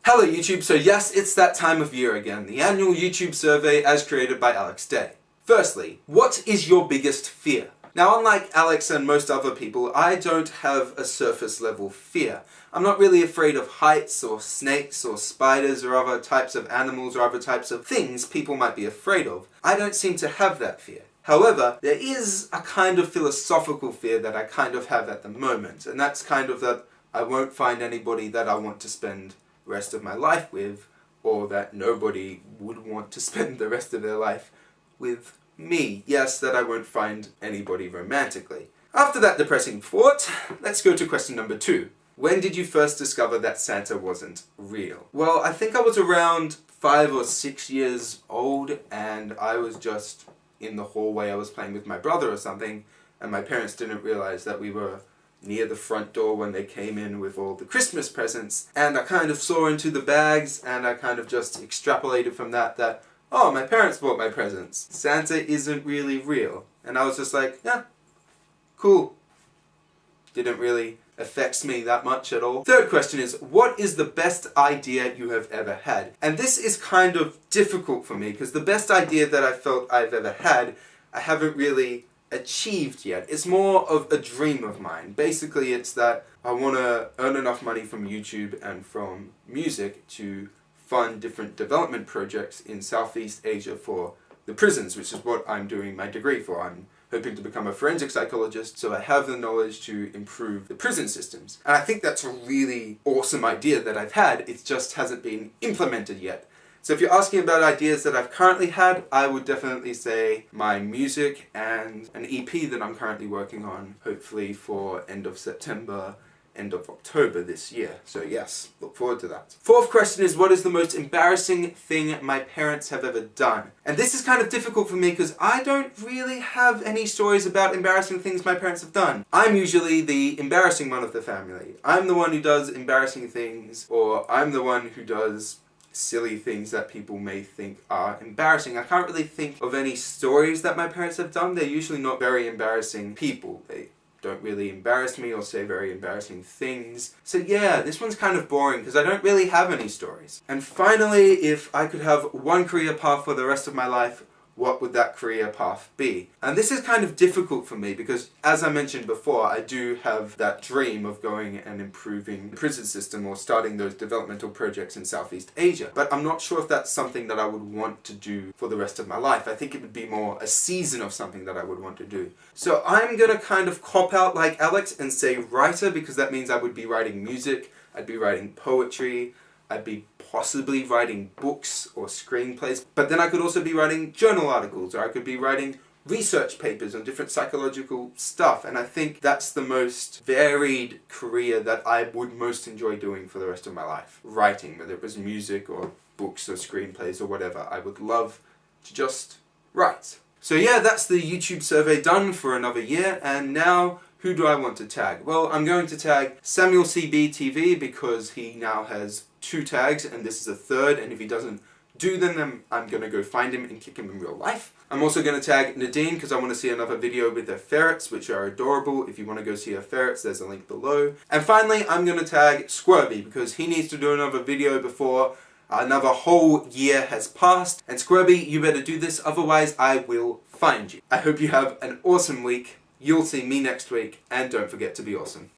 Hello YouTube, so yes, it's that time of year again, the annual YouTube survey as created by Alex Day. Firstly, what is your biggest fear? Now unlike Alex and most other people, I don't have a surface level fear. I'm not really afraid of heights or snakes or spiders or other types of animals or other types of things people might be afraid of. I don't seem to have that fear. However, there is a kind of philosophical fear that I kind of have at the moment, and that's kind of that I won't find anybody that I want to spend the rest of my life with, or that nobody would want to spend the rest of their life with me. Yes, that I won't find anybody romantically. After that depressing thought, let's go to question number 2. When did you first discover that Santa wasn't real? Well, I think I was around 5 or 6 years old, and I was just in the hallway. I was playing with my brother or something, and my parents didn't realize that we were near the front door when they came in with all the Christmas presents, and I kind of saw into the bags, and I kind of just extrapolated from that, oh, my parents bought my presents. Santa isn't really real. And I was just like, yeah, cool. Didn't really affect me that much at all. Third question is, what is the best idea you have ever had? And this is kind of difficult for me, because the best idea that I felt I've ever had, I haven't really achieved yet. It's more of a dream of mine. Basically, it's that I want to earn enough money from YouTube and from music to fund different development projects in Southeast Asia for the prisons, which is what I'm doing my degree for. I'm hoping to become a forensic psychologist, so I have the knowledge to improve the prison systems. And I think that's a really awesome idea that I've had, it just hasn't been implemented yet. So if you're asking about ideas that I've currently had, I would definitely say my music and an EP that I'm currently working on, hopefully for end of September, end of October this year. So yes, look forward to that. Fourth question is, what is the most embarrassing thing my parents have ever done? And this is kind of difficult for me because I don't really have any stories about embarrassing things my parents have done. I'm usually the embarrassing one of the family. I'm the one who does embarrassing things, or I'm the one who does silly things that people may think are embarrassing. I can't really think of any stories that my parents have done. They're usually not very embarrassing people. They don't really embarrass me or say very embarrassing things. So yeah, this one's kind of boring because I don't really have any stories. And finally, if I could have one career path for the rest of my life, what would that career path be? And this is kind of difficult for me because, as I mentioned before, I do have that dream of going and improving the prison system or starting those developmental projects in Southeast Asia. But I'm not sure if that's something that I would want to do for the rest of my life. I think it would be more a season of something that I would want to do. So I'm gonna kind of cop out like Alex and say writer, because that means I would be writing music, I'd be writing poetry, I'd be possibly writing books or screenplays, but then I could also be writing journal articles, or I could be writing research papers on different psychological stuff, and I think that's the most varied career that I would most enjoy doing for the rest of my life. Writing, whether it was music or books or screenplays or whatever, I would love to just write. So yeah, that's the YouTube survey done for another year, and now who do I want to tag? Well, I'm going to tag Samuel CB because he now has 2 tags and this is a third, and if he doesn't do them, then I'm going to go find him and kick him in real life. I'm also going to tag Nadine because I want to see another video with her ferrets, which are adorable. If you want to go see her ferrets, there's a link below. And finally, I'm going to tag Squirby because he needs to do another video before another whole year has passed. And Squirby, you better do this, otherwise I will find you. I hope you have an awesome week. You'll see me next week, and don't forget to be awesome.